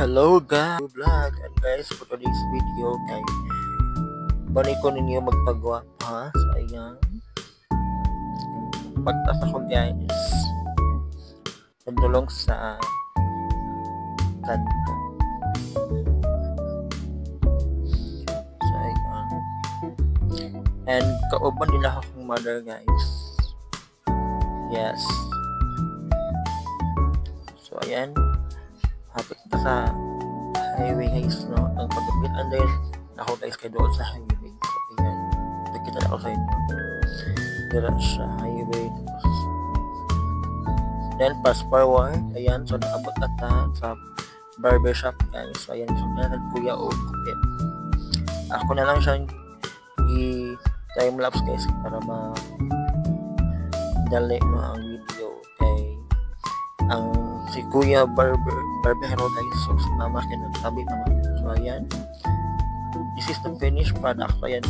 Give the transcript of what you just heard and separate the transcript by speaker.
Speaker 1: Hello guys, vlog and guys for today's video kay balik ko ninyo magpagwapa so ayan pagtas ako guys nagdulong sa kanto so ayan and kauban nila akong mother guys, yes, so ayan hapit pa sa highway guys, no? Ang pagdapit and then ako guys kay doon sa highway, so ayan nakita na ako sa inyo dira sa highway, then fast forward ayan, so naabot ata sa barbershop guys, so ayan so nagkuya o kupit ako na lang siyang i-time lapse guys para dali no ang video kay ang si Kuya Barbero guys, so sumama kayo nagsabi naman, so ayan this is the finished product, so ayan